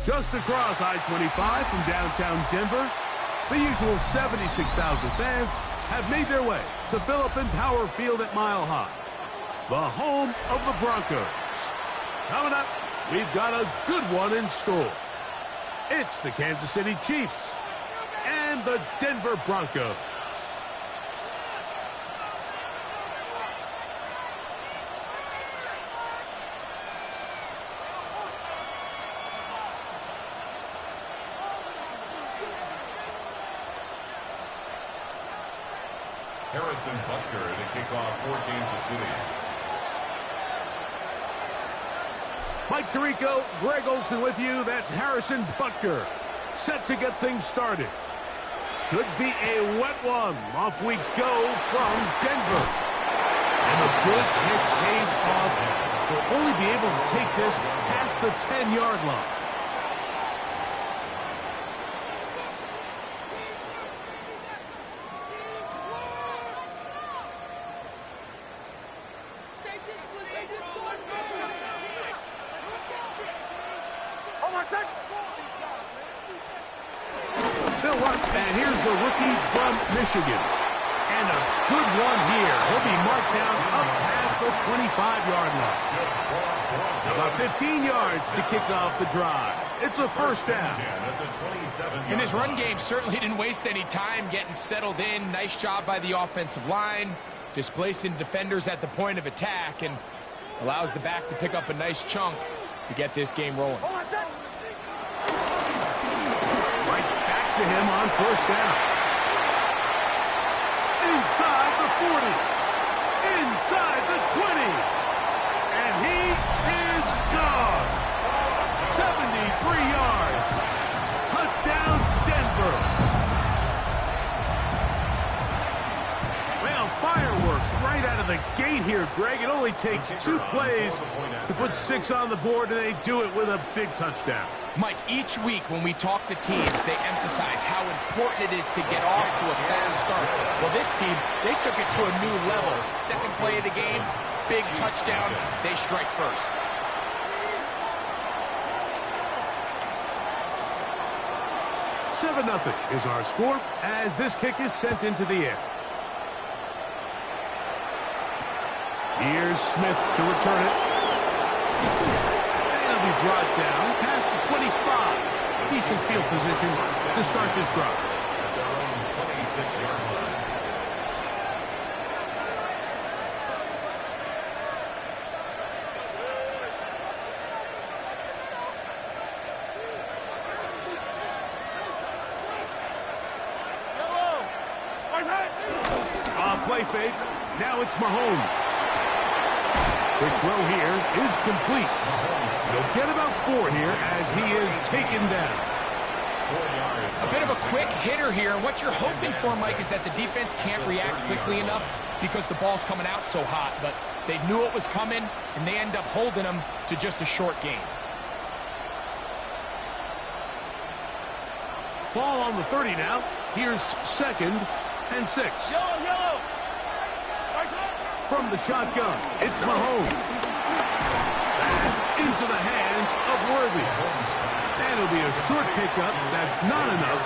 Just across I-25 from downtown Denver, the usual 76,000 fans have made their way to Philip Power Field at Mile High, the home of the Broncos. Coming up, we've got a good one in store. It's the Kansas City Chiefs and the Denver Broncos. Harrison Butker to kick off for Kansas City. Mike Tirico, Greg Olsen with you. That's Harrison Butker, set to get things started. Should be a wet one. Off we go from Denver. And the good hit pays off. They'll only be able to take this past the 10-yard line. And here's the rookie from Michigan. And a good one here. He'll be marked down up past the 25-yard line. About 15 yards to kick off the drive. It's a first down. And his run game certainly didn't waste any time getting settled in. Nice job by the offensive line, displacing defenders at the point of attack, and allows the back to pick up a nice chunk to get this game rolling. To him on first down. Inside the 40. Inside the 20. And he is gone. 73 yards. Touchdown, Denver. Well, fireworks right out of the gate here, Greg. It only takes 2 plays to put 6 on the board, and they do it with a big touchdown. Mike, each week when we talk to teams, they emphasize how important it is to get off to a fast start. Well, this team, they took it to a new level. Second play of the game, big touchdown. They strike first. $7-0 is our score as this kick is sent into the air. Here's Smith to return it. It'll be brought down past the 25. Decent field position to start this drive. At their own 26-yard line. Play fake. Now it's Mahomes. The throw here is complete. He'll get about 4 here as he is taken down. 4 yards. A bit of a quick hitter here. And what you're hoping for, Mike, is that the defense can't react quickly enough because the ball's coming out so hot. But they knew it was coming, and they end up holding them to just a short gain. Ball on the 30 now. Here's 2nd and 6. Yellow. From the shotgun, it's Mahomes. That's into the hands of Worthy. And it'll be a short pickup. That's not enough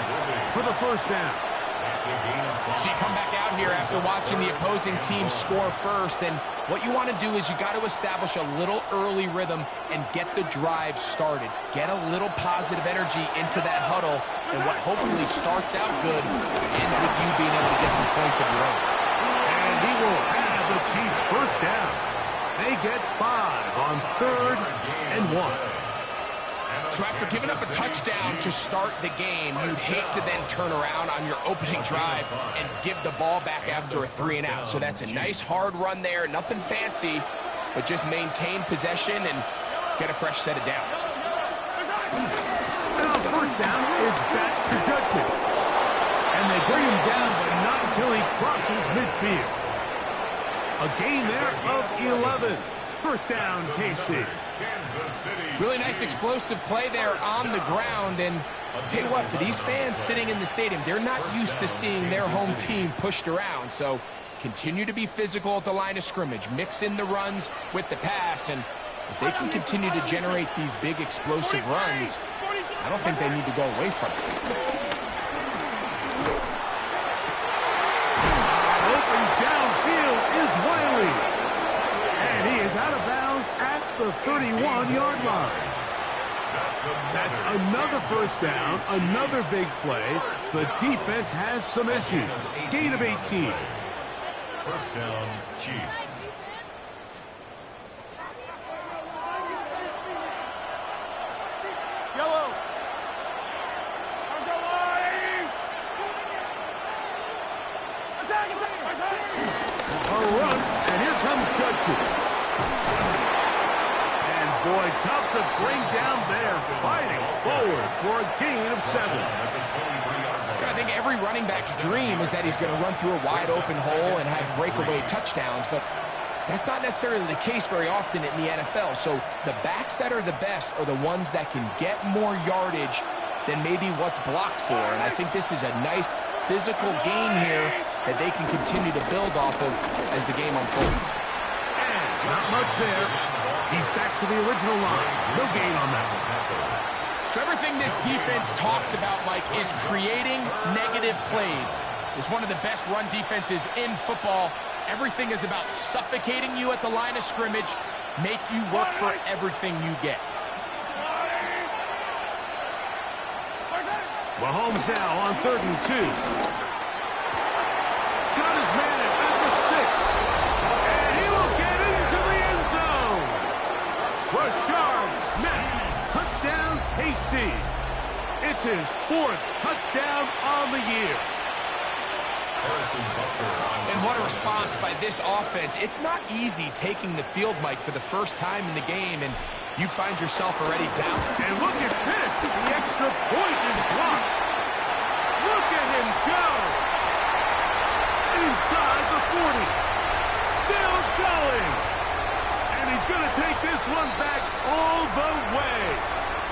for the first down. So you come back out here after watching the opposing team score first, and what you want to do is you got to establish a little early rhythm and get the drive started. Get a little positive energy into that huddle, and what hopefully starts out good ends with you being able to get some points of your own. And he will have the Chiefs first down. They get 5 on 3rd and 1. So after giving up a touchdown to start the game, you'd hate to then turn around on your opening drive and give the ball back after a 3-and-out. So that's a nice hard run there, nothing fancy, but just maintain possession and get a fresh set of downs. And on first down, it's back to Judkins. And they bring him down, but not until he crosses midfield. A gain there of 11. First down, KC. Really nice explosive play there on the ground, and I'll tell you what, for these fans sitting in the stadium, they're not used to seeing their home team pushed around, so continue to be physical at the line of scrimmage, mix in the runs with the pass, and if they can continue to generate these big explosive runs, I don't think they need to go away from it. Open downfield is Wiley, and he is out of bounds at the 31-yard line. That's another first down, another big play. The defense has some issues. Gain of 18. First down, Chiefs. Yellow. A run, and here comes Judkins. And boy, tough to bring down there, fighting forward for a gain of 7. I think every running back's dream is that he's going to run through a wide open hole and have breakaway touchdowns, but that's not necessarily the case very often in the NFL. So the backs that are the best are the ones that can get more yardage than maybe what's blocked for, and I think this is a nice physical gain here that they can continue to build off of as the game unfolds. And not much there. He's back to the original line. No gain on that one. So everything this defense talks about, Mike, is creating negative plays. It's one of the best run defenses in football. Everything is about suffocating you at the line of scrimmage, make you work for everything you get. Mahomes now on 3rd and 2. Got his man at the 6. And he will get into the end zone. Rashard Smith. Touchdown, KC. It's his 4th touchdown on the year. And what a response by this offense. It's not easy taking the field, Mike, for the first time in the game, and you find yourself already down. And look at this. The extra point is blocked. Look at him go. Inside the 40. Still going. And he's going to take this one back all the way.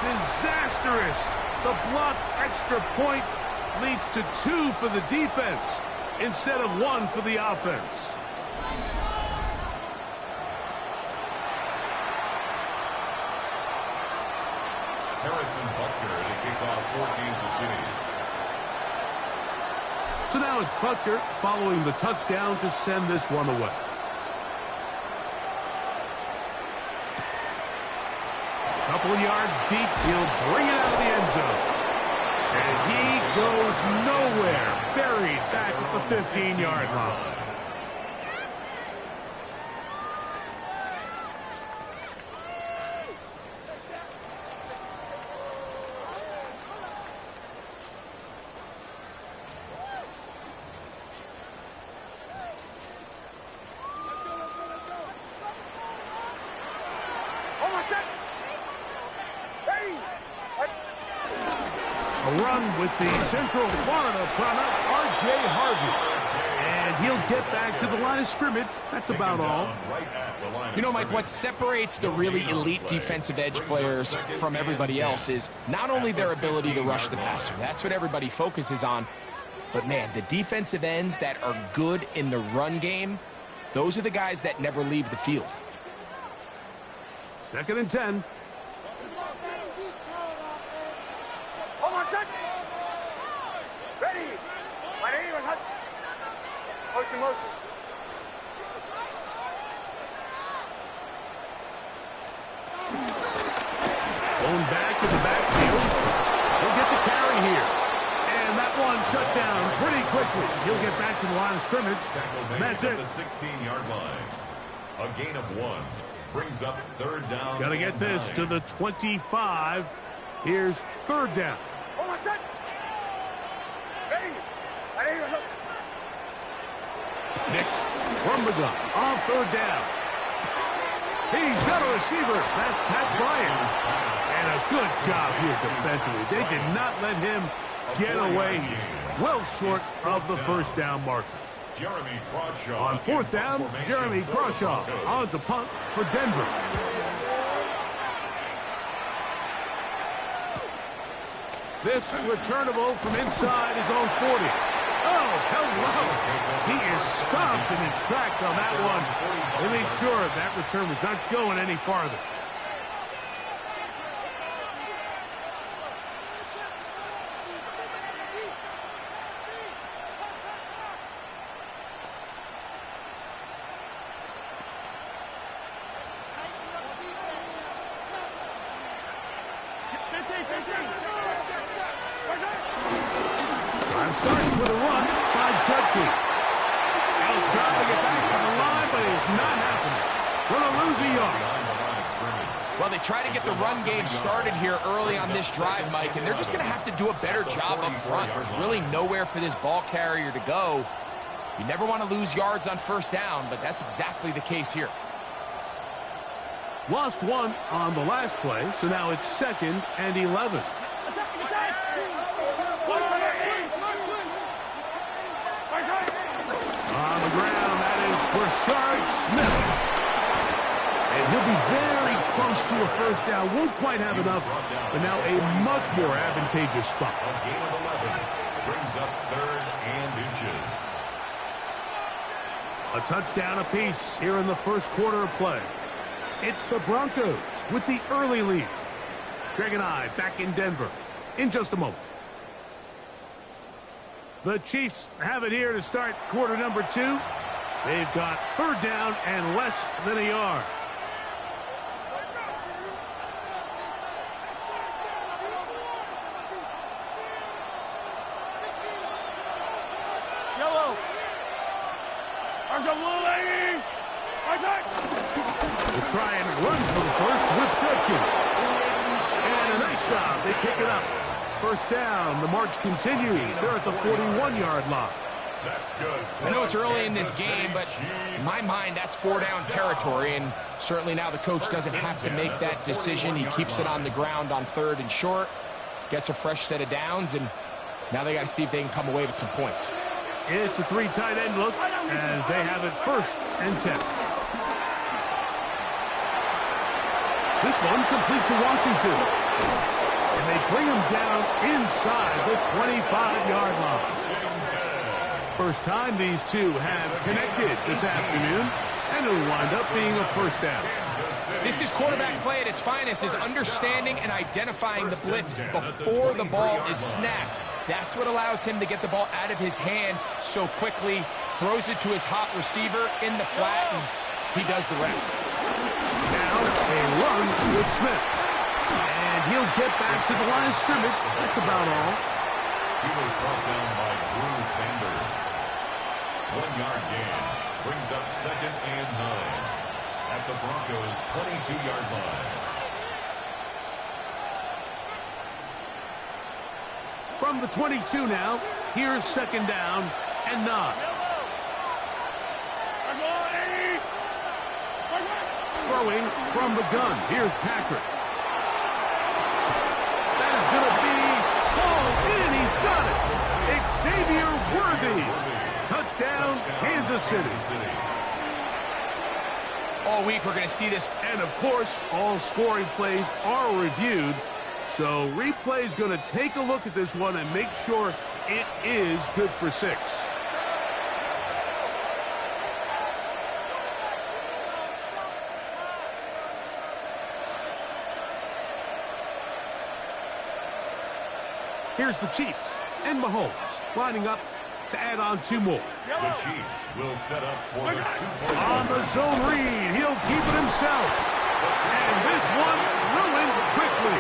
Disastrous. The blocked extra point leads to 2 for the defense instead of 1 for the offense. Harrison Butker to kick off for Kansas City. So now it's Butker following the touchdown to send this one away. Couple of yards deep, he'll bring it out of the end zone. And he goes nowhere, buried back at the 15-yard line. A run with the Central Florida product, R.J. Harvey. And he'll get back to the line of scrimmage. That's about all. You know, Mike, what separates the really elite defensive edge players from everybody else is not only their ability to rush the passer. That's what everybody focuses on. But, man, the defensive ends that are good in the run game, those are the guys that never leave the field. 2nd and 10. Motion. Going back to the backfield. He'll get the carry here. And that one shut down pretty quickly. He'll get back to the line of scrimmage. And that's it. The 16-yard line. A gain of 1. Brings up third down. Got to get this to the 25. Here's third down. Nix from the gun on third down. He's got a receiver. That's Pat Bryant. And a good job here defensively. They did not let him get away. He's well short of the first down marker. Jeremy Crawshaw. On fourth down, Jeremy Crawshaw on to punt for Denver. This returnable from inside his own 40. Oh, hello. He is stopped in his tracks on that one. They made sure that return was not going any farther. Time starts with a run by Judkey. He'll try to get back to the line, but it's not happening. Going to lose a yard. Well, they try to get the run game started here early on this drive, Mike, and they're just going to have to do a better job up front. There's really nowhere for this ball carrier to go. You never want to lose yards on first down, but that's exactly the case here. Lost one on the last play, so now it's 2nd and 11. On the ground, that is Rashard Smith. And he'll be very close to a first down. Won't quite have enough, but now a much more advantageous spot. A gain of 11 brings up 3rd and inches. A touchdown apiece here in the first quarter of play. It's the Broncos with the early lead. Greg and I back in Denver in just a moment. The Chiefs have it here to start quarter number 2. They've got third down and less than a yard. Yellow. We'll try and run from first with Judkins. And a nice job. They pick it up. First down. The march continues. They're at the 41-yard line. That's good. I know it's early in this game, but in my mind, that's 4-down territory, and certainly now the coach doesn't have to make that decision. He keeps it on the ground on 3rd and short, gets a fresh set of downs, and now they got to see if they can come away with some points. It's a 3 tight end look as they have it 1st and 10. This one complete to Washington. And they bring him down inside the 25-yard line. First time these two have connected this afternoon, and it'll wind up being a first down. This is quarterback play at its finest, is understanding and identifying the blitz before the ball is snapped. That's what allows him to get the ball out of his hand so quickly, throws it to his hot receiver in the flat, and he does the rest. Now a run with Smith. And he'll get back to the line of scrimmage. That's about all. He was brought down by Drew Sanders. 1-yard gain brings up 2nd and 9 at the Broncos' 22-yard line. From the 22 now, here's 2nd down and 9. Throwing from the gun. Here's Patrick. That is going to be hauled in. He's got it. Xavier Worthy. Touchdown, Kansas City. All week we're going to see this. And, of course, all scoring plays are reviewed. So replay's going to take a look at this one and make sure it is good for 6. Here's the Chiefs and Mahomes lining up to add on 2 more. The Chiefs will set up for the 2-point. On the zone read, he'll keep it himself. And this one ruined quickly.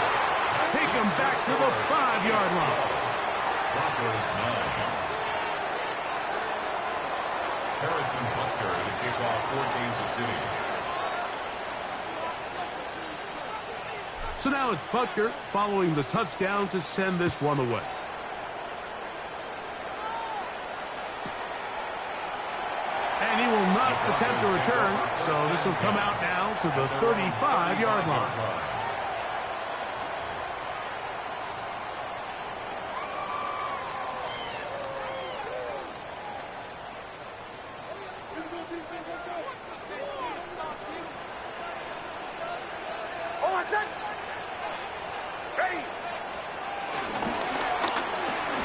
Take him back to the 5-yard line. Broncos 9. Harrison Butker to kick off for Kansas City. So now it's Butker following the touchdown to send this one away. And he will not attempt a return, so this will come out now to the 35-yard line.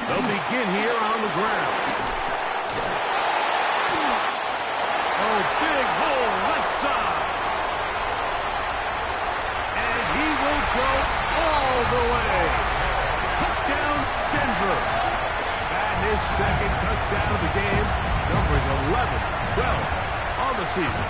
They'll begin here on the ground. Oh, big hole left side. And he will go all the way. Touchdown, Denver. And his second touchdown of the game. Numbers 11, 12 on the season.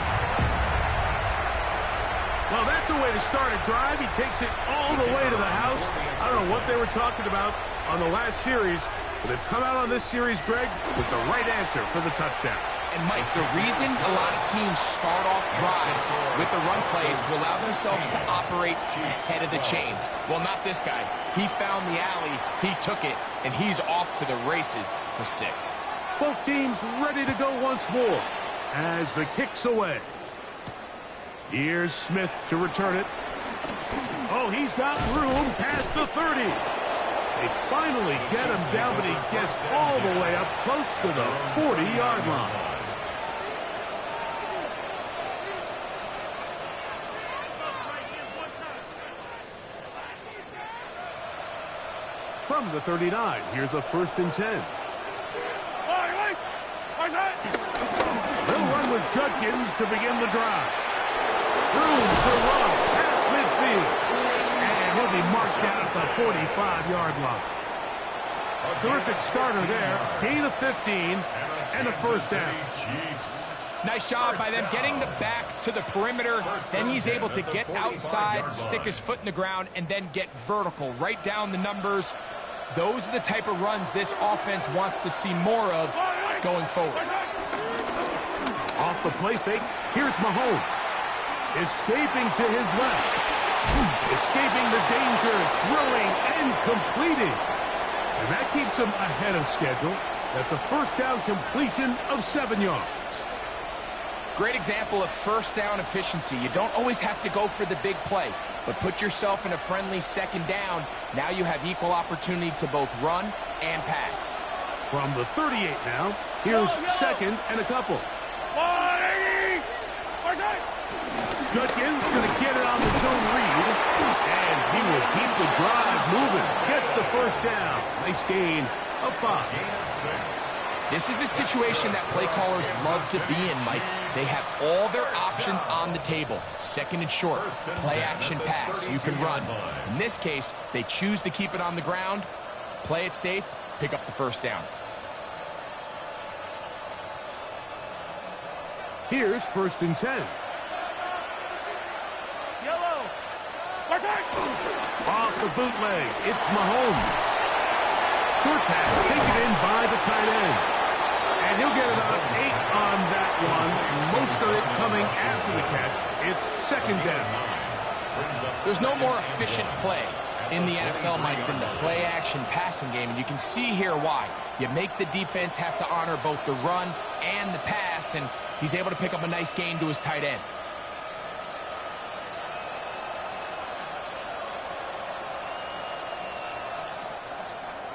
Well, that's a way to start a drive. He takes it all the way to the house. I don't know what they were talking about on the last series, but they've come out on this series, Greg, with the right answer for the touchdown. And, Mike, the reason a lot of teams start off drives with the run plays to allow themselves to operate ahead of the chains. Well, not this guy. He found the alley, he took it, and he's off to the races for 6. Both teams ready to go once more as the kick's away. Here's Smith to return it. Oh, he's got room past the 30. They finally get him down, but he gets all the way up close to the 40-yard line. From the 39, here's a 1st and 10. They'll run with Judkins to begin the drive. Room for run past midfield. And he'll be marched out at the 45-yard line. A terrific starter there. Gain of 15 and a 1st down. Nice job by them getting the back to the perimeter. Then he's able to get outside, stick his foot in the ground, and then get vertical. Right down the numbers. Those are the type of runs this offense wants to see more of going forward. Off the play fake, here's Mahomes. Escaping to his left. Escaping the danger, throwing and completing. And that keeps him ahead of schedule. That's a 1st down completion of 7 yards. Great example of 1st down efficiency. You don't always have to go for the big play, but put yourself in a friendly 2nd down. Now you have equal opportunity to both run and pass. From the 38 now, here's 2nd and a couple. Judkins going to get it on the zone read, and he will keep the drive moving. Gets the 1st down. Nice gain of 5. This is a situation that play callers love to be in, Mike. They have all their options on the table. 2nd and short, play action pass, you can run. In this case, they choose to keep it on the ground, play it safe, pick up the 1st down. Here's 1st and 10. Off the bootleg, it's Mahomes. Short pass taken in by the tight end. And he'll get about 8 on that one. Most of it coming after the catch. It's 2nd down. There's no more efficient play in the NFL, Mike, than the play-action passing game. And you can see here why. You make the defense have to honor both the run and the pass, and he's able to pick up a nice gain to his tight end.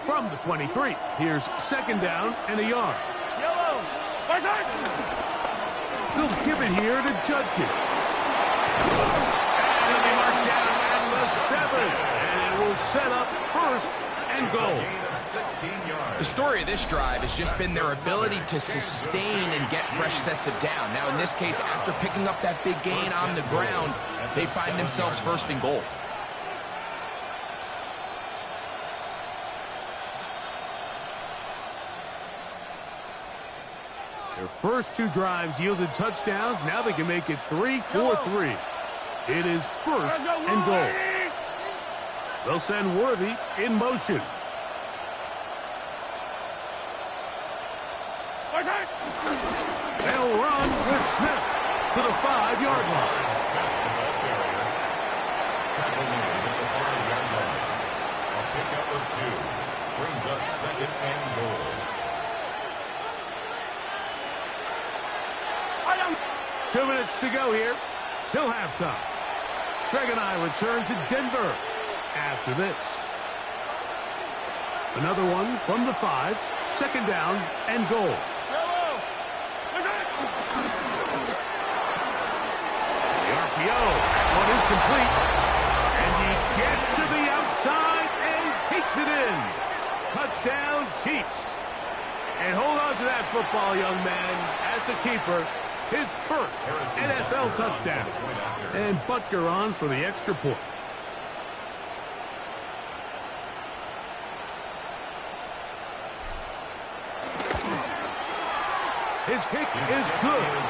From the 23, here's 2nd down and a yard. They'll give it here to Judkins. And he'll be marked down at the 7. And it will set up 1st and goal. The story of this drive has just been their ability to sustain and get fresh sets of down. Now, in this case, after picking up that big gain on the ground, they find themselves 1st and goal. Their first 2 drives yielded touchdowns. Now they can make it 3-4-3. It is first and goal. They'll send Worthy in motion. They'll run with Smith to the 5-yard line. A pickup of 2 brings up second and goal. 2 minutes to go here till halftime. Greg and I return to Denver after this. Another one from the 5, second down and goal. The RPO, that one is complete. And he gets to the outside and takes it in. Touchdown, Chiefs. And hold on to that football, young man. That's a keeper. His first NFL touchdown. And Butker on for the extra point. His kick is good.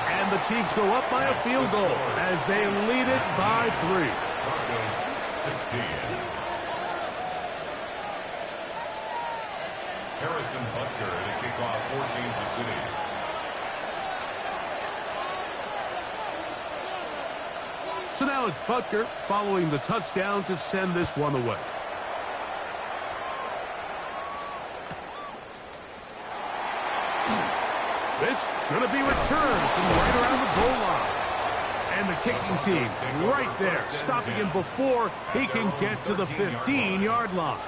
And the Chiefs go up by a field goal as they lead it by 3. Broncos 16. Harrison Butker to kick off for Kansas City. So now it's Butker following the touchdown to send this one away. This is going to be returned from right around the goal line. And the kicking team right there, stopping him before he can get to the 15-yard line.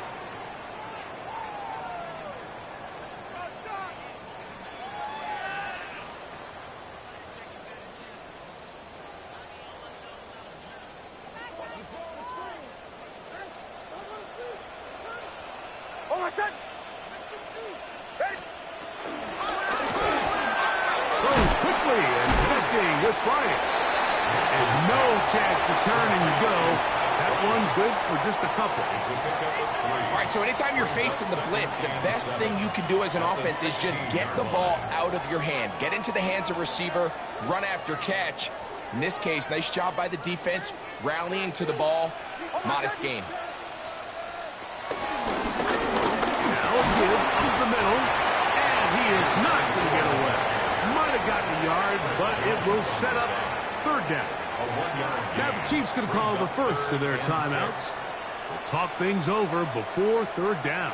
As an offense is just get the ball out of your hand. Get into the hands of receiver, run after catch. In this case, nice job by the defense, rallying to the ball. Modest gain. Now give up the middle, and he is not going to get away. Might have gotten a yard, but it will set up third down. Now the Chiefs going to call the first of their timeouts. We'll talk things over before third down.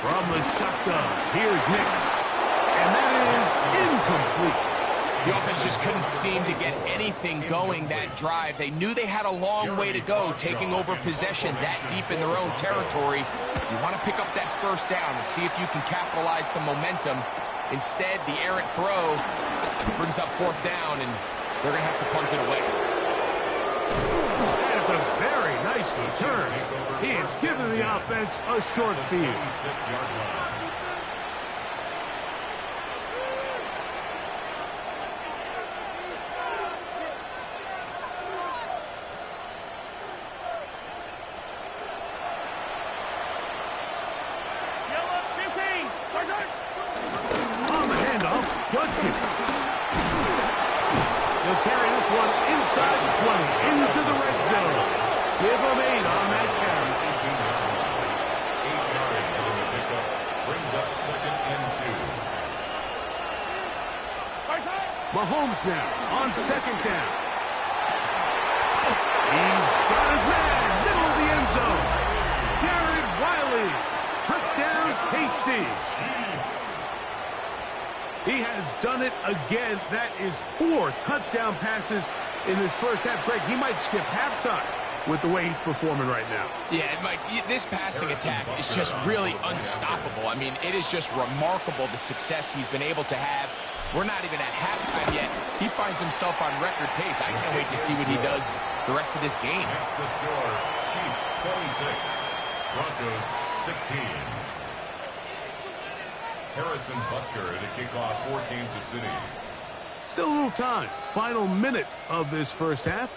From the shotgun, here's Nix. And that is incomplete. The offense just couldn't seem to get anything going that drive. They knew they had a long way to go, taking over possession that deep in their own territory. You want to pick up that first down and see if you can capitalize some momentum. Instead, the errant throw brings up fourth down, and they're going to have to punt it away. That's a very nice return. He has given the offense a short field. On the handoff, Judkins. He'll carry this one inside the 20, into the red zone. Give him 8 on that carry. 8 yards on the pickup. Brings up second and 2. Mahomes now on second down. He's got his man, middle of the end zone. Garrett Wiley. Touchdown, KC. He has done it again. That is 4 touchdown passes in his first half. Greg, he might skip halftime with the way he's performing right now. Yeah, Mike, this passing attack is just really unstoppable. I mean, it is just remarkable the success he's been able to have. We're not even at halftime yet. He finds himself on record pace. I can't wait to see what he does the rest of this game. That's the score. Chiefs 26, Broncos 16. Harrison Butker to kick off for Kansas City. Still a little time. Final minute of this first half.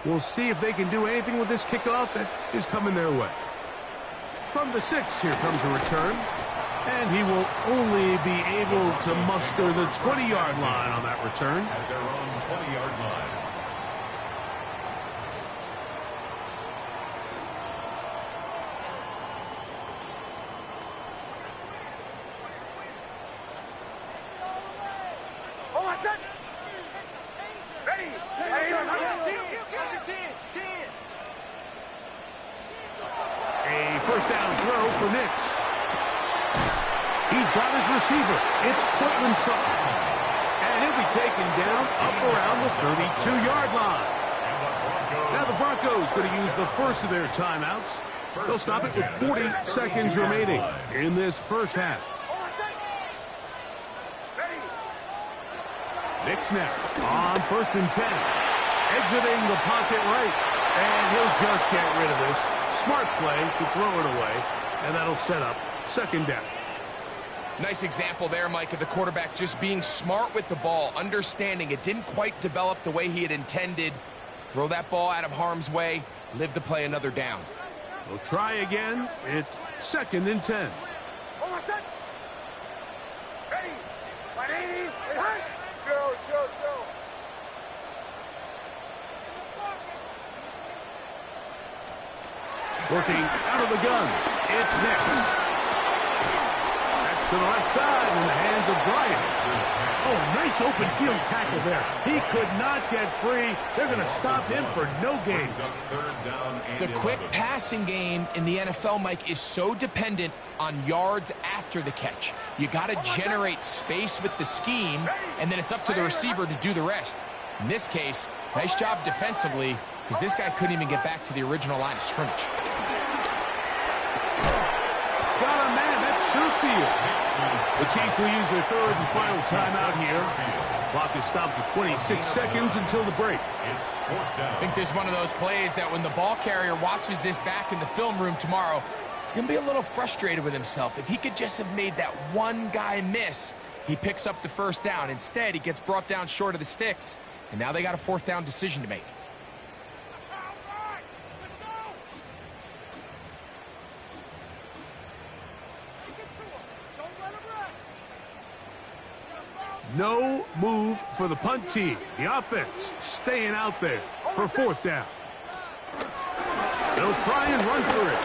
We'll see if they can do anything with this kickoff that is coming their way. From the 6, here comes a return. And he will only be able to muster the 20-yard line on that return. At their own 20-yard line. A first down throw for Nix. He's got his receiver. It's Cortland Sutton. And he'll be taken down up around the 32-yard line. Now the Broncos going to use the first of their timeouts. They'll stop it with 40 seconds remaining in this first half. Nix now on 1st and 10. Exiting the pocket right. And he'll just get rid of this. Smart play to throw it away. And that'll set up 2nd down. Nice example there, Mike, of the quarterback just being smart with the ball, understanding it didn't quite develop the way he had intended. Throw that ball out of harm's way, live to play another down. We'll try again. It's 2nd and 10. Working out of the gun. It's Nix. To the left side in the hands of Bryant. Oh, nice open field tackle there. He could not get free. They're going to stop him for no gain. The quick passing game in the NFL, Mike, is so dependent on yards after the catch. You got to generate space with the scheme, and then it's up to the receiver to do the rest. In this case, nice job defensively, because this guy couldn't even get back to the original line of scrimmage. Got a man. That's Sherfield. The Chiefs will use their 3rd and final timeout here. Clock is stopped for 26 seconds until the break. I think there's one of those plays that when the ball carrier watches this back in the film room tomorrow, he's going to be a little frustrated with himself. If he could just have made that one guy miss, he picks up the 1st down. Instead, he gets brought down short of the sticks, and now they got a 4th down decision to make. No move for the punt team. The offense staying out there for 4th down. They'll try and run for it.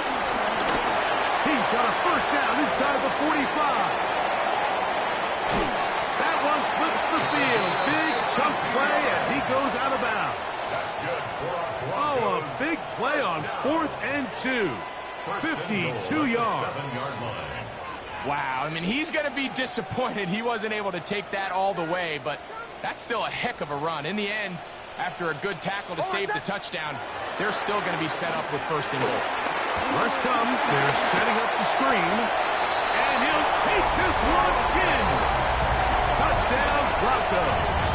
He's got a 1st down inside the 45. That one flips the field. Big chunk play as he goes out of bounds. That's good for Oh, a big play on 4th and 2. 52 yards. 7-yard line. Wow, I mean, he's going to be disappointed he wasn't able to take that all the way, but that's still a heck of a run. In the end, after a good tackle to save the touchdown, they're still going to be set up with 1st and goal. Rush comes. They're setting up the screen. And he'll take this one in. Touchdown, Broncos.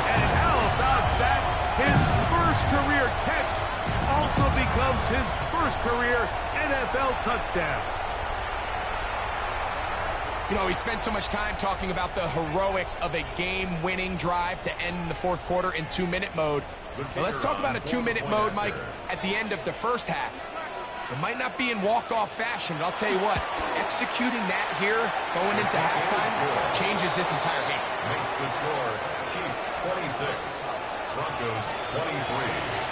And how about that? His first career catch also becomes his first career NFL touchdown. You know, we spent so much time talking about the heroics of a game-winning drive to end the 4th quarter in 2-minute mode. Now let's talk about a 2-minute mode, Mike, at the end of the first half. It might not be in walk-off fashion, but I'll tell you what, executing that here going into halftime changes this entire game. Makes the score Chiefs 26, Broncos 23.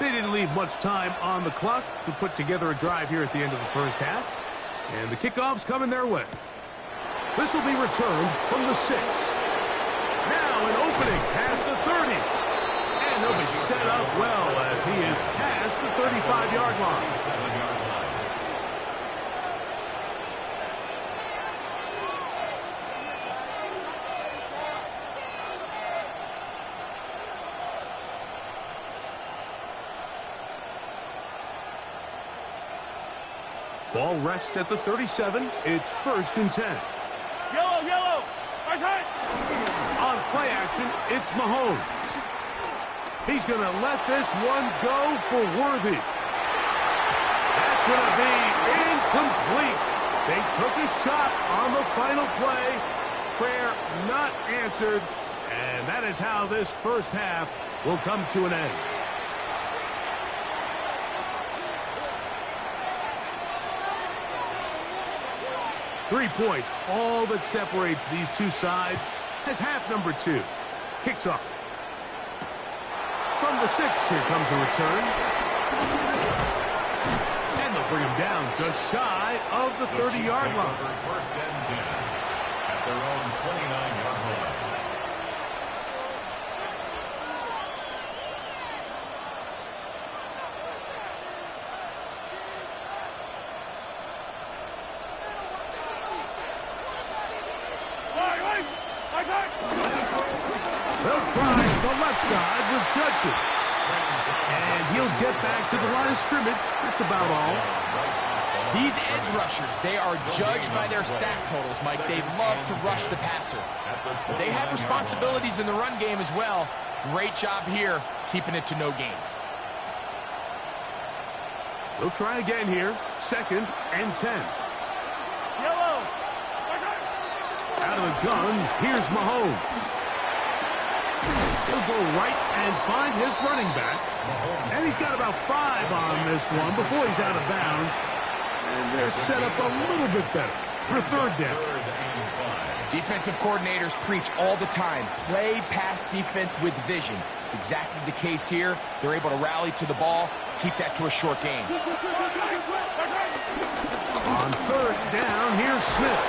They didn't leave much time on the clock to put together a drive here at the end of the first half. And the kickoff's coming their way. This will be returned from the 6. Now an opening past the 30. And they'll be set up well as he is past the 35-yard line. 7-yard line. Ball rests at the 37. It's 1st and 10. Yellow, yellow. Spice high. On play action, it's Mahomes. He's going to let this one go for Worthy. That's going to be complete. They took a shot on the final play. Prayer not answered. And that is how this first half will come to an end. Three points, all that separates these two sides, as half number 2 kicks off. From the 6, here comes a return. And they'll bring him down just shy of the 30-yard line. First and 10 at their own 29-yard line. They'll try the left side with Judkins. And he'll get back to the line of scrimmage. That's about all. These edge rushers, they are judged by their sack totals, Mike. They love to rush the passer. But they have responsibilities in the run game as well. Great job here, keeping it to no gain. They'll try again here. 2nd and 10. Yellow. Out of the gun, here's Mahomes. He'll go right and find his running back. And he's got about 5 on this one before he's out of bounds. And they're set up a little bit better for 3rd down. Defensive coordinators preach all the time. Play pass defense with vision. It's exactly the case here. They're able to rally to the ball, keep that to a short game. On 3rd down, here's Smith.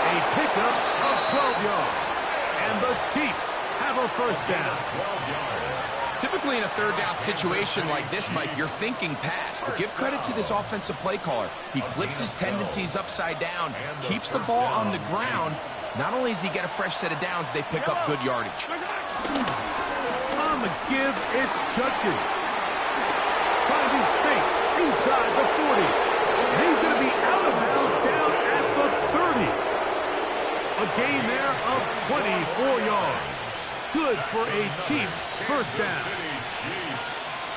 A pickup of 12 yards. And the Chiefs have a first down. 12 yards. Typically in a 3rd down situation like this, Mike, you're thinking pass. But give credit to this offensive play caller. He flips his tendencies upside down, keeps the ball on the ground. Not only does he get a fresh set of downs, they pick up good yardage. On the give, it's Judkins. Finding space inside the 40. And he's going to be out of bounds down at the 30. A gain there of 24 yards. Good for a Chiefs first down.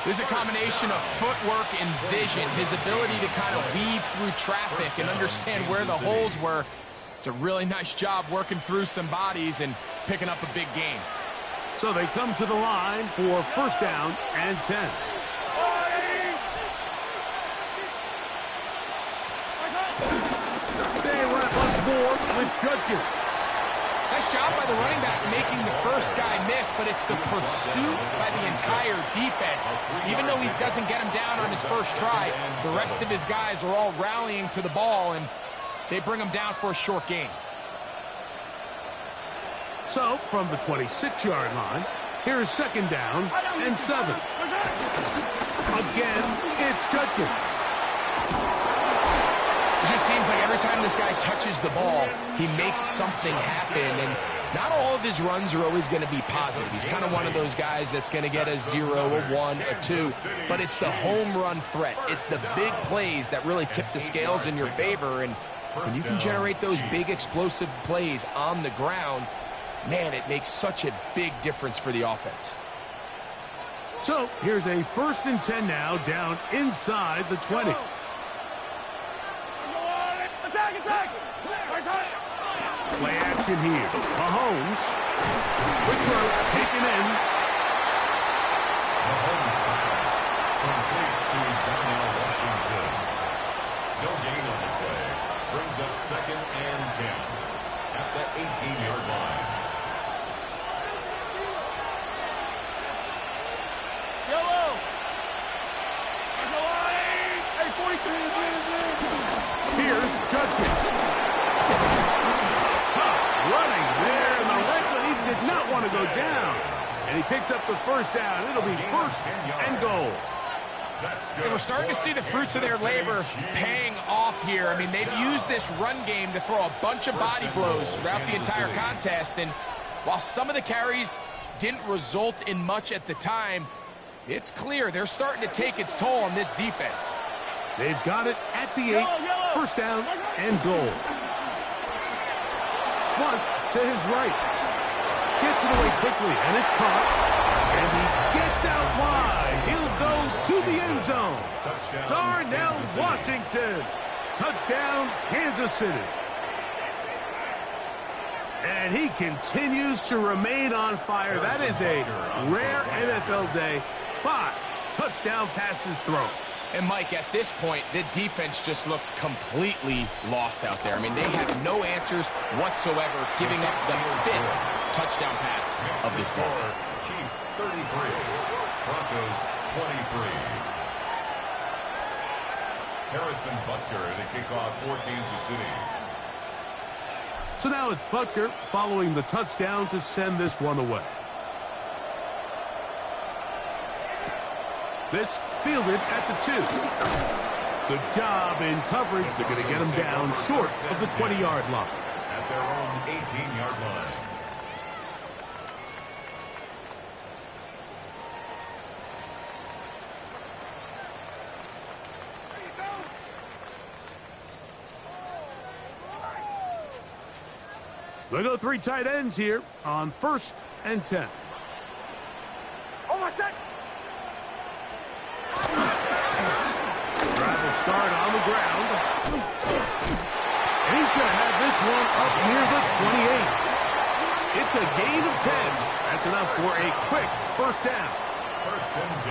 There's a combination of footwork and vision, his ability to kind of weave through traffic and understand where the holes were. It's a really nice job working through some bodies and picking up a big gain. So they come to the line for first down and 10. They run it once more with Judkins. Nice job by the running back making the first guy miss, but it's the pursuit by the entire defense. Even though he doesn't get him down on his first try, the rest of his guys are all rallying to the ball, and they bring him down for a short gain. So, from the 26-yard line, here's 2nd down and 7. Again, it's Judkins. It just seems like every time this guy touches the ball, he makes something happen, and not all of his runs are always going to be positive. He's kind of one of those guys that's going to get a 0, a 1, a 2, but it's the home run threat. It's the big plays that really tip the scales in your favor, and when you can generate those big explosive plays on the ground, man, it makes such a big difference for the offense. So, here's a 1st and 10 now down inside the 20. Play action here. Mahomes. Quick throw taken in. Mahomes pass complete to D4L Washington. No gain on the play. Brings up 2nd and 10 at the 18-yard line. Yellow. Hey, 43 is in. Here's Judkins. Running there in the red zone. He did not want to go down. And he picks up the first down. It'll be 1st and goal. And we're starting to see the fruits of their labor paying off here. I mean, they've used this run game to throw a bunch of body blows throughout the entire contest. And while some of the carries didn't result in much at the time, it's clear they're starting to take its toll on this defense. They've got it at the 8. First down and goal. Plus to his right. Gets it away quickly, and it's caught. And he gets out wide. He'll go to the end zone. Darnell Washington Touchdown, Kansas City. And he continues to remain on fire. That is a rare NFL day. 5 touchdown passes thrown. And, Mike, at this point, the defense just looks completely lost out there. I mean, they have no answers whatsoever, giving up the 5th touchdown pass of this ball. Chiefs 33, Broncos 23. Harrison Butker to kick off for Kansas City. So now it's Butker following the touchdown to send this one away. This fielded at the 2. Good job in coverage. They're going to get him down short of the 20-yard line. At their own 18-yard line. They go 3 tight ends here on 1st and 10. Almost set. Travel start on the ground. And he's going to have this one up near the 28. It's a gain of 10. That's enough for a quick first down.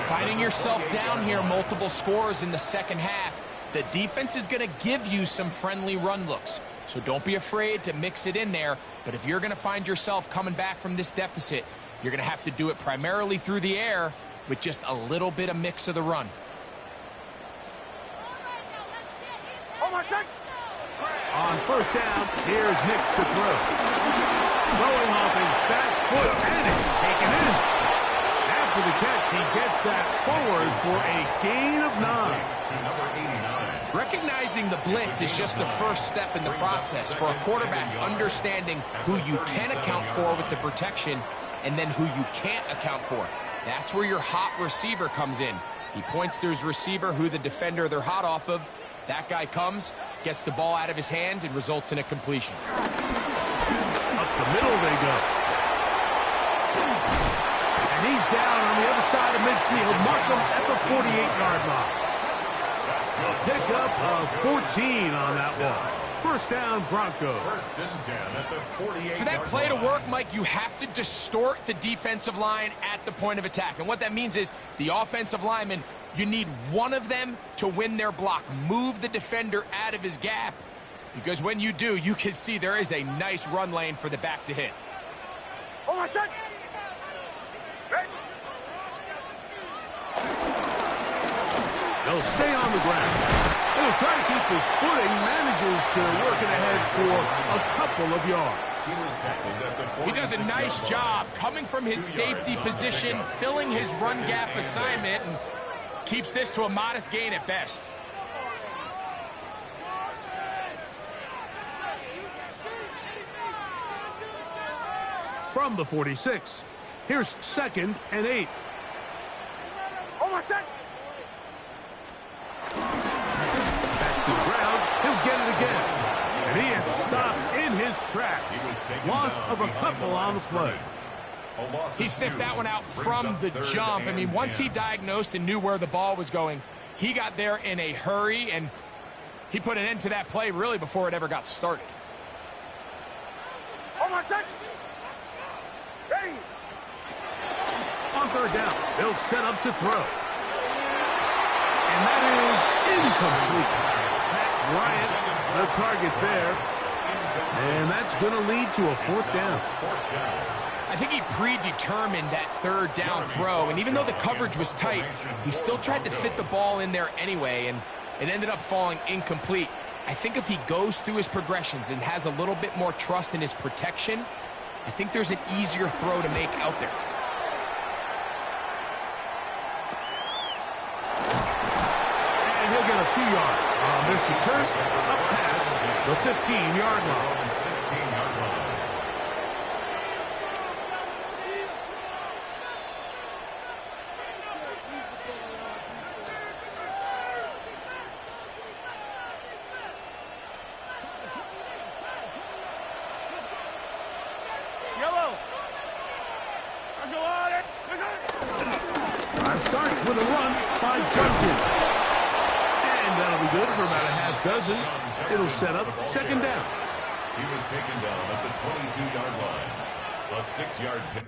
Finding yourself down here, multiple scores in the second half. The defense is going to give you some friendly run looks. So don't be afraid to mix it in there. But if you're going to find yourself coming back from this deficit, you're going to have to do it primarily through the air with just a little bit of mix of the run. On first down, here's Nix to throw. Throwing off his back foot, and it's taken in. After the catch, he gets that forward for a gain of 9. To number 89. Recognizing the blitz is just the first step in the process for a quarterback understanding who you can account for with the protection and then who you can't account for. That's where your hot receiver comes in. He points to his receiver, who the defender they're hot off of. That guy comes, gets the ball out of his hand, and results in a completion. Up the middle they go. And he's down on the other side of midfield. Mark him at the 48-yard line. A pickup of 14 on that one. First down, Broncos. First and 10 at the 48-yard For that play to work, Mike, you have to distort the defensive line at the point of attack. And what that means is the offensive lineman, you need one of them to win their block. Move the defender out of his gap. Because when you do, you can see there is a nice run lane for the back to hit. Almost set. They'll stay on the ground. He'll try to keep his footing, manages to work it ahead for a couple of yards. He does a nice job coming from his safety position, filling his run gap assignment, and keeps this to a modest gain at best. From the 46, here's 2nd and 8. Almost set. Back to the ground, he'll get it again. And he is stopped in his tracks. Loss of a couple on the play. He sniffed that one out from the jump. I mean, once he diagnosed and knew where the ball was going, he got there in a hurry, and he put an end to that play really before it ever got started. Almost set. Ready. On third down, they'll set up to throw. And that is incomplete. Bryant, the target there. And that's going to lead to a 4th down. I think he predetermined that 3rd down throw, and even though the coverage was tight, he still tried to fit the ball in there anyway, and it ended up falling incomplete. I think if he goes through his progressions and has a little bit more trust in his protection, I think there's an easier throw to make out there. And he'll get a few yards on this return up past the 15-yard line. Starts with a run by Johnson. And that'll be good for about a half dozen. It'll set up second down. He was taken down at the 22-yard line. A 6-yard pick.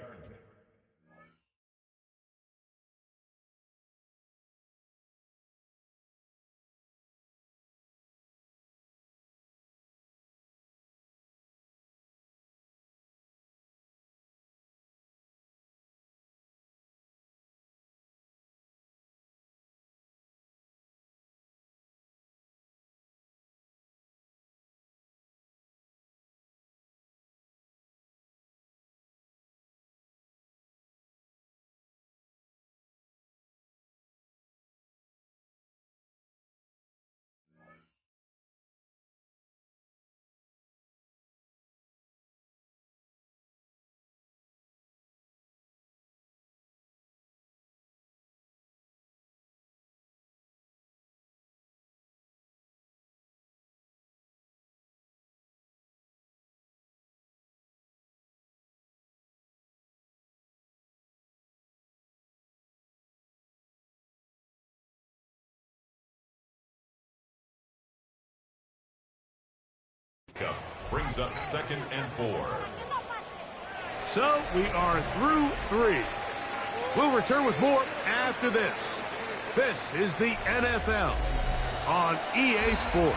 Brings up second and 4. So we are through 3. We'll return with more after this. This is the NFL on EA Sports.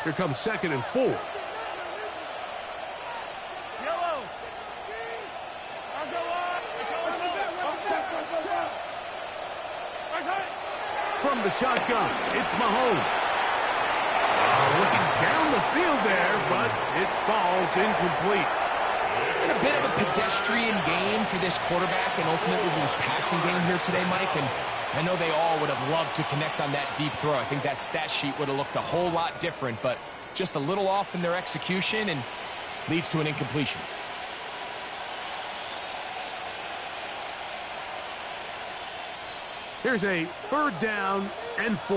Here comes second and 4. From the shotgun, it's Mahomes. Looking down the field there, but it falls incomplete. It's been a bit of a pedestrian game for this quarterback and ultimately this passing game here today, Mike. And I know they all would have loved to connect on that deep throw. I think that stat sheet would have looked a whole lot different, but just a little off in their execution and leads to an incompletion. Here's a third down and 4.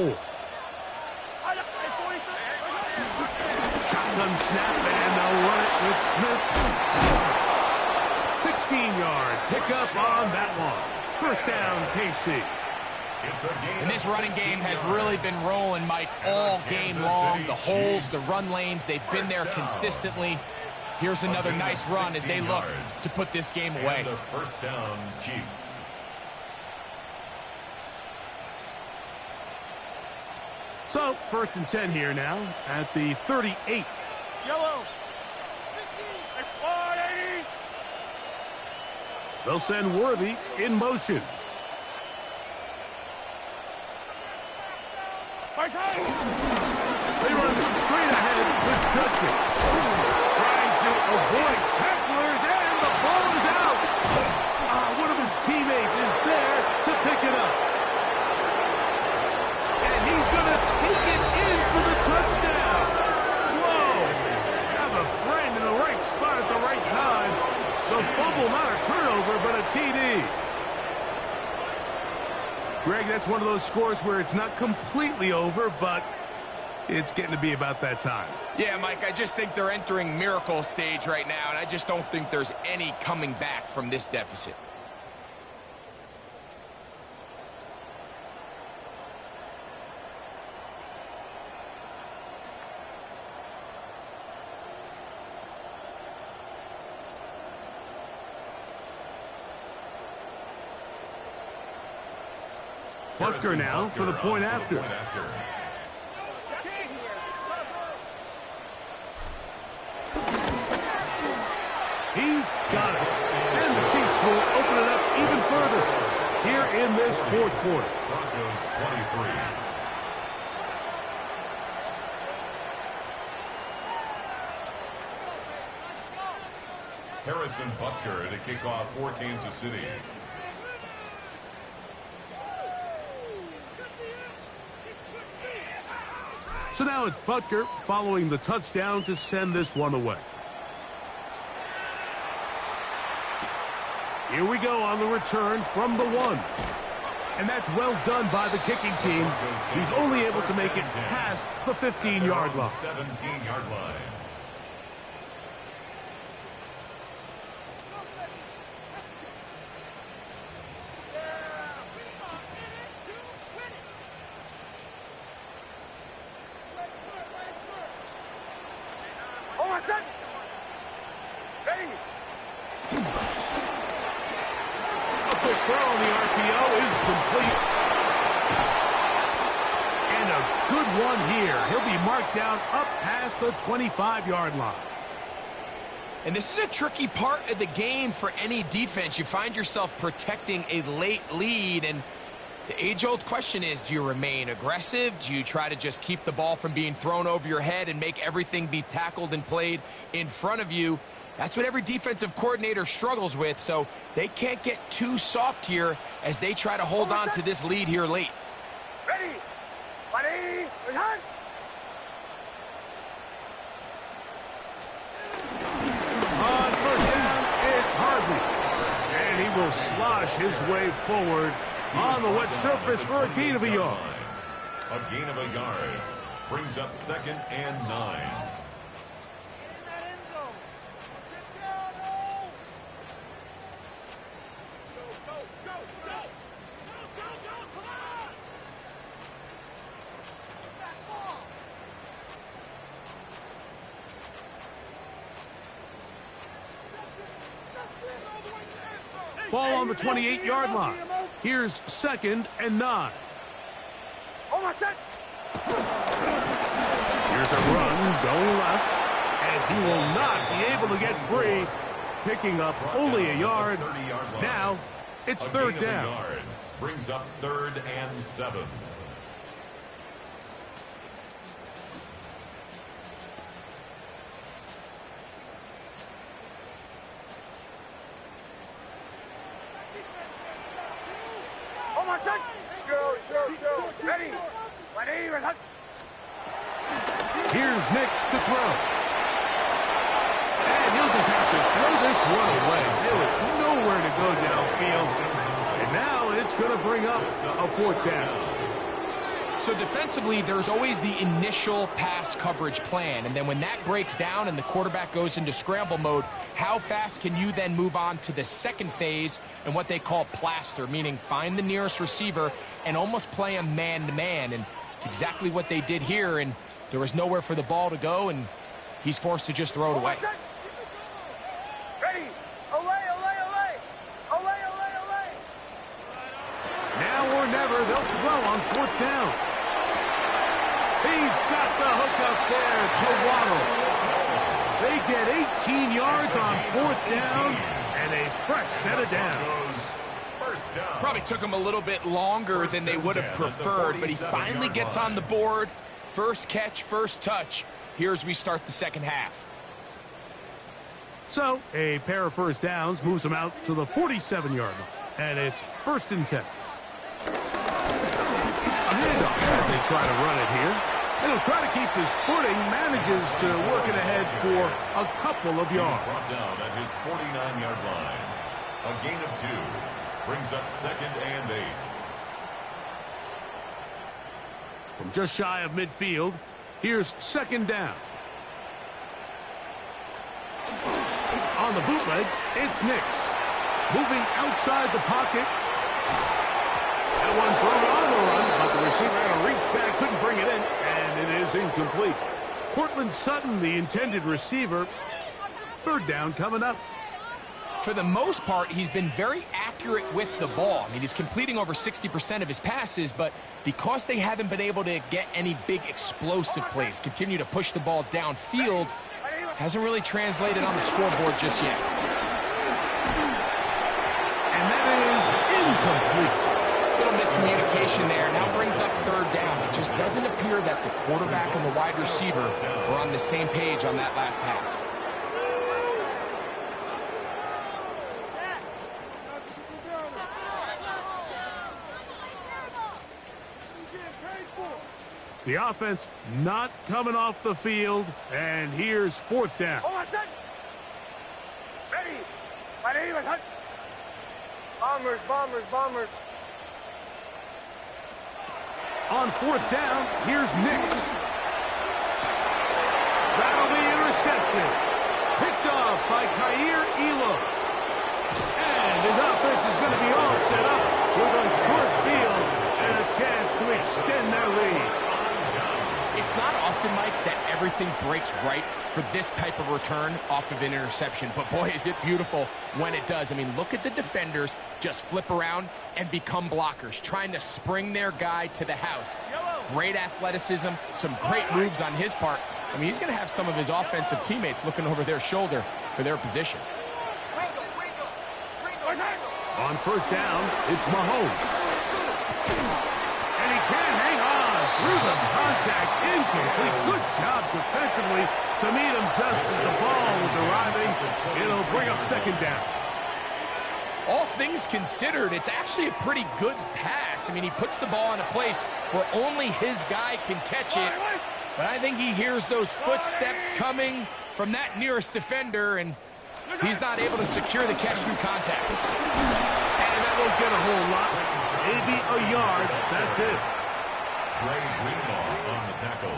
Shotgun snap, and they'll run it with Smith. 16-yard pickup on that one. First down, KC. And this running game has really been rolling, Mike, all game long. The holes, the run lanes, they've been there consistently. Here's another nice run as they look to put this game away. The first down, Chiefs. So, first and 10 here now at the 38. Yellow. They'll send Worthy in motion. They run straight ahead with Judkins. Trying to avoid tacklers, and the ball is out. One of his teammates is there to pick it up. And he's going to take it in for the touchdown. Whoa. Have a friend in the right spot at the right time. The fumble, not a turnover, but a TD. Greg, that's one of those scores where it's not completely over, but it's getting to be about that time. Yeah, Mike, I just think they're entering miracle stage right now, and I just don't think there's any coming back from this deficit. Butker now for the point after. He's got it. And the Chiefs will open it up even further here in this fourth quarter. Broncos 23. Harrison Butker to kick off for Kansas City. So now it's Butker following the touchdown to send this one away. Here we go on the return from the 1. And that's well done by the kicking team. He's only able to make it past the 15-yard line. 17-yard line. Quick throw on the RPO is complete. And a good one here. He'll be marked down up past the 25-yard line. And this is a tricky part of the game for any defense. You find yourself protecting a late lead, and the age-old question is, do you remain aggressive? Do you try to just keep the ball from being thrown over your head and make everything be tackled and played in front of you? That's what every defensive coordinator struggles with, so they can't get too soft here as they try to hold on to this lead here late. Ready, ready, return. On first down, it's Harvey. And he will slosh his way forward on the wet surface for a gain of a yard. A gain of a yard brings up 2nd and 9. Ball on the 28-yard line. Here's 2nd and 9. Almost set. Here's a run going left. And he will not be able to get free. Picking up only a yard. Now it's 3rd down. Brings up 3rd and 7. Almost set. Ready, ready, return. Here's Nix to throw. And he'll just have to throw this one away. There was nowhere to go downfield. And now it's going to bring up a 4th down. So defensively, there's always the initial pass coverage plan. And then when that breaks down and the quarterback goes into scramble mode, how fast can you then move on to the second phase and what they call plaster, meaning find the nearest receiver and almost play him man-to-man. And it's exactly what they did here, and there was nowhere for the ball to go, and he's forced to just throw it away. Ready, away, away, away, away, away, away. Now or never, they'll throw on 4th down. He's got the hook up there to Waddle. They get 18 yards on 4th down and a fresh set of downs. First down. Probably took him a little bit longer than they would have preferred, but he finally gets on the board. First catch, first touch. Here as we start the second half. So a pair of first downs moves them out to the 47-yard line. And it's 1st and 10. A handoff as they try to run it here. And he'll try to keep his footing, manages to work it ahead for a couple of yards. Brought down at his 49-yard line. A gain of 2 brings up 2nd and 8. From just shy of midfield, here's 2nd down. On the bootleg, it's Nix. Moving outside the pocket. That one thrown on the run, but the receiver had a reach back, couldn't bring it in, and it is incomplete. Cortland Sutton, the intended receiver. 3rd down coming up. For the most part, he's been very accurate with the ball. I mean, he's completing over 60% of his passes, but because they haven't been able to get any big explosive plays, continue to push the ball downfield, hasn't really translated on the scoreboard just yet. And that is incomplete. Little miscommunication there. Now brings up 3rd down. It just doesn't appear that the quarterback and the wide receiver were on the same page on that last pass. The offense not coming off the field, and here's 4th down. Ready, ready, return. Bombers, bombers, bombers. On fourth down, here's Nix. That'll be intercepted. Picked off by Kaiir Elo. And his offense is going to be all set up with a short field and a chance to extend their lead. It's not often, Mike, that everything breaks right for this type of return off of an interception. But, boy, is it beautiful when it does. I mean, look at the defenders just flip around and become blockers, trying to spring their guy to the house. Great athleticism, some great moves on his part. I mean, he's going to have some of his offensive teammates looking over their shoulder for their position. On first down, it's Mahomes. And he can't hang on through the contact. Incomplete. Good job defensively to meet him just as the ball was arriving. It'll bring up second down. All things considered, it's actually a pretty good pass. I mean, he puts the ball in a place where only his guy can catch it. But I think he hears those footsteps coming from that nearest defender, and he's not able to secure the catch through contact. And that won't get a whole lot. Maybe a yard. That's it. Dre Greenlaw on the tackle.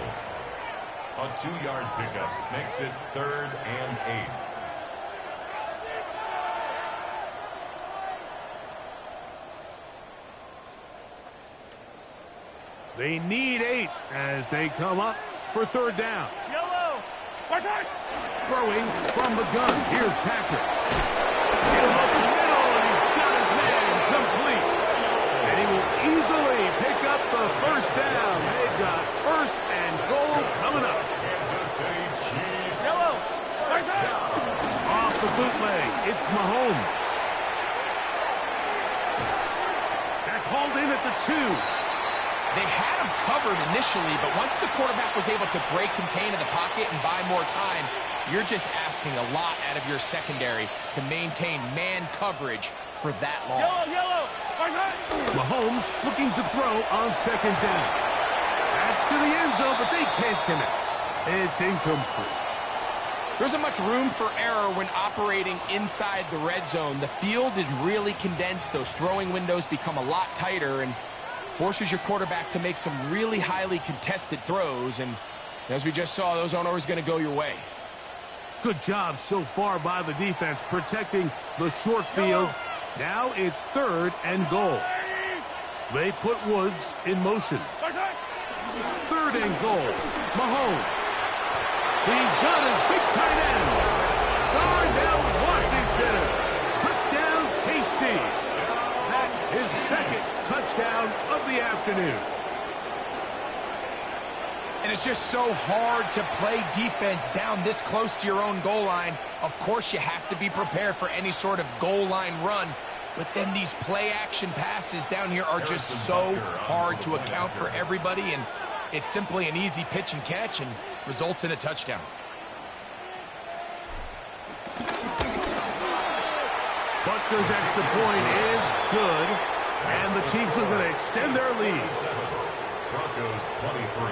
A 2-yard pickup makes it 3rd and 8. They need 8 as they come up for third down. Yellow. Throwing from the gun. Here's Patrick. Get him up the middle, and he's got his man complete. And he will easily pick up the first down. They've got first and goal coming up. Kansas City Chiefs. Yellow. Off the bootleg, it's Mahomes. That's hauled in at the 2. They had him covered initially, but once the quarterback was able to break contain in the pocket and buy more time, you're just asking a lot out of your secondary to maintain man coverage for that long. Yellow. Mahomes looking to throw on second down. That's to the end zone, but they can't connect. It's incomplete. There isn't much room for error when operating inside the red zone. The field is really condensed. Those throwing windows become a lot tighter and forces your quarterback to make some really highly contested throws. And as we just saw, those aren't always going to go your way. Good job so far by the defense protecting the short field. Now it's 3rd and goal. They put Woods in motion. 3rd and goal. Mahomes. He's got his big tight end. Darnell Washington. Touchdown, KC. That is second touchdown of the afternoon. And it's just so hard to play defense down this close to your own goal line. Of course, you have to be prepared for any sort of goal line run. But then these play-action passes down here are just so hard to account for everybody. And it's simply an easy pitch and catch and results in a touchdown. Butker's extra point is good. And the Chiefs are going to extend their lead. Broncos 23.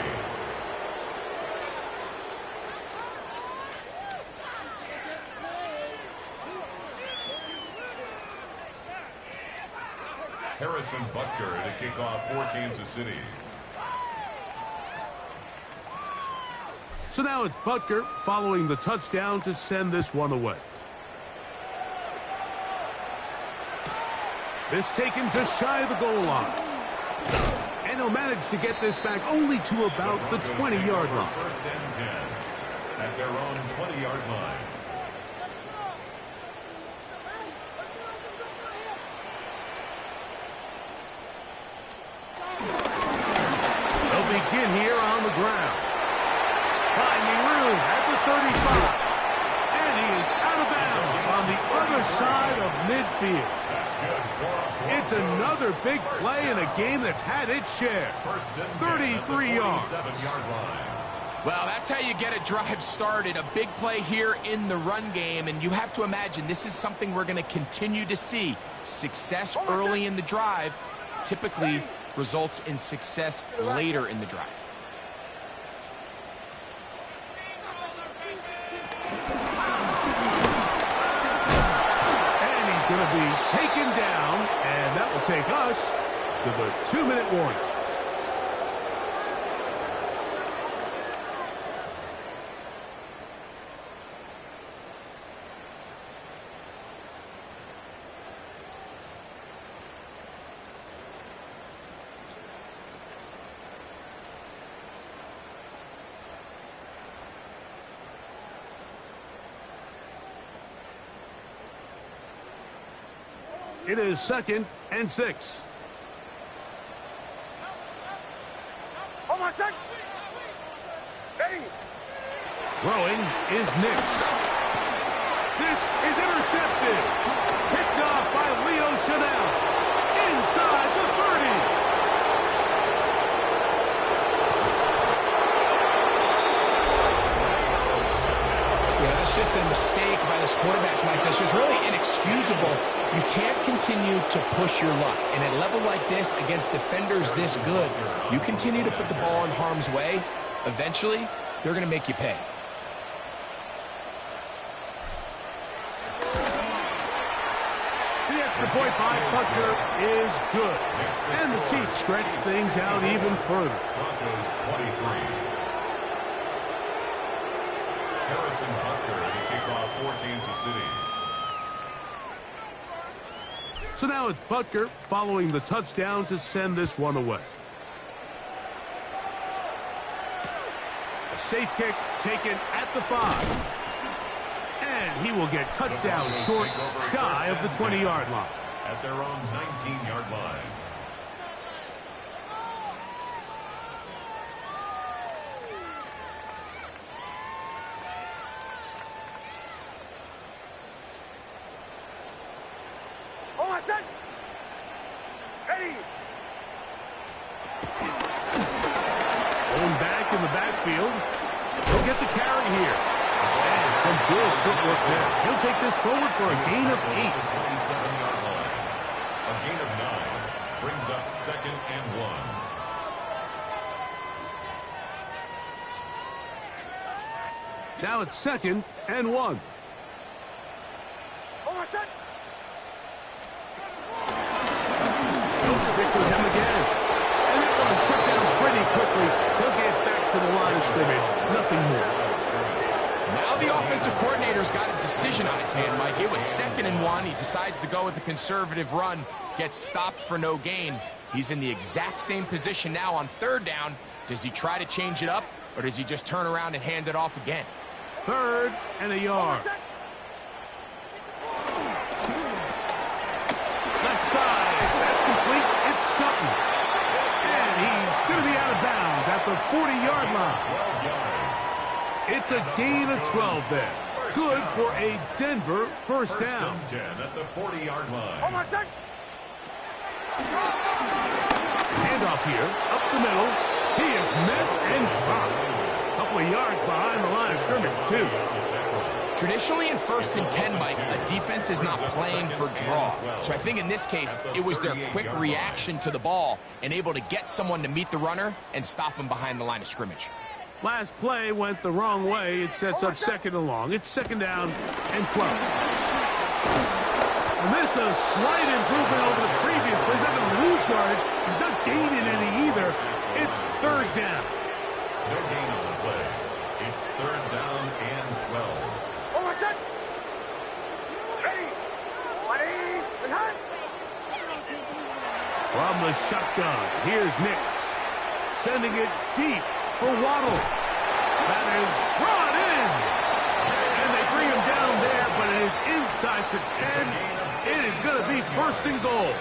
Harrison Butker to kick off for Kansas City. So now it's Butker following the touchdown to send this one away. This taken just shy of the goal line. And he'll manage to get this back only to about the 20-yard line. 1st and 10 at their own 20-yard line. They'll begin here on the ground. Finding room at the 35. And he is out of bounds on the other side of midfield. It's another big play in a game that's had its share. 33 yards. Well, that's how you get a drive started. A big play here in the run game, and you have to imagine this is something we're going to continue to see. Success early in the drive typically results in success later in the drive. Going to be taken down, and that will take us to the 2-minute warning. It is 2nd and 6. On my set. Ready. Throwing is Nix. This is intercepted. Picked off by Leo Chanel. Inside the 30. Yeah, that's just a mistake by this quarterback, Mike. That's just really inexcusable. You can't continue to push your luck. And at a level like this, against defenders this good, you continue to put the ball in harm's way, eventually, they're going to make you pay. The extra point by Butker is good. And the Chiefs stretch things out even further. Broncos 23. Harrison Butker to kick off for Kansas City. So now it's Butker following the touchdown to send this one away. A safe kick taken at the 5. And he will get cut down short, shy of the 20-yard line. At their own 19-yard line. On my set. Ready. Going back in the backfield. He'll get the carry here. And some good footwork there. He'll take this forward for a gain of 8. 27-yard line. A gain of 9 brings up 2nd and 1. Now it's 2nd and 1. On my set. He'll stick with him again. And that one shut down pretty quickly. He'll get back to the line of scrimmage. Nothing more. Now the offensive coordinator's got a decision on his hand, Mike. It was 2nd and 1. He decides to go with a conservative run. Gets stopped for no gain. He's in the exact same position now on 3rd down. Does he try to change it up, or does he just turn around and hand it off again? 3rd and a yard. Left side. That's complete. It's Sutton. And he's going to be out of bounds at the 40-yard line. 12 yards. It's a gain of 12 there. Good for a Denver first down. First and 10 at the 40-yard line. On my set. Handoff here, up the middle. He is met and dropped. A couple of yards behind the line of scrimmage, too. Traditionally in 1st and 10, Mike, a defense is not playing for draw. So I think in this case, it was their quick reaction to the ball and able to get someone to meet the runner and stop him behind the line of scrimmage. Last play went the wrong way. It sets up 2nd and long. It's 2nd down and 12. And this is a slight improvement over the previous play. He's not going to lose yardage. He's not gaining any either. It's 3rd down. No gain on the play. It's 3rd down and 12. On my set. Ready. Ready. Behind. From the shotgun, here's Nix. Sending it deep for Waddle. That is brought in. And they bring him down there, but it is inside the 10. It is going to be 1st and goal.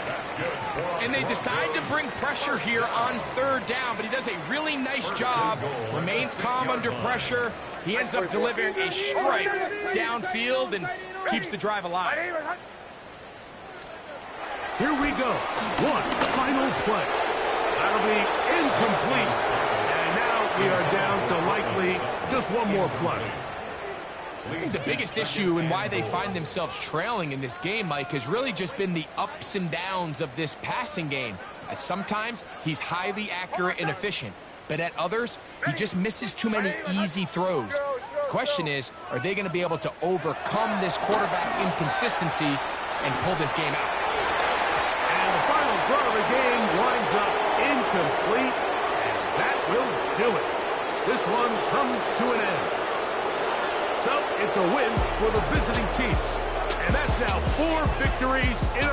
That's good. And they decide to bring pressure here on 3rd down, but he does a really nice job. Remains calm under pressure. He ends up delivering a strike downfield and keeps the drive alive. Here we go. One final play. That'll be incomplete. And now we are down to likely just one more play. I think the biggest issue and why they find themselves trailing in this game, Mike, has really just been the ups and downs of this passing game. At sometimes, he's highly accurate and efficient, but at others, he just misses too many easy throws. The question is, are they going to be able to overcome this quarterback inconsistency and pull this game out? And the final throw of the game winds up incomplete, and that will do it. This one comes to an end. So it's a win for the visiting Chiefs. And that's now 4 victories in a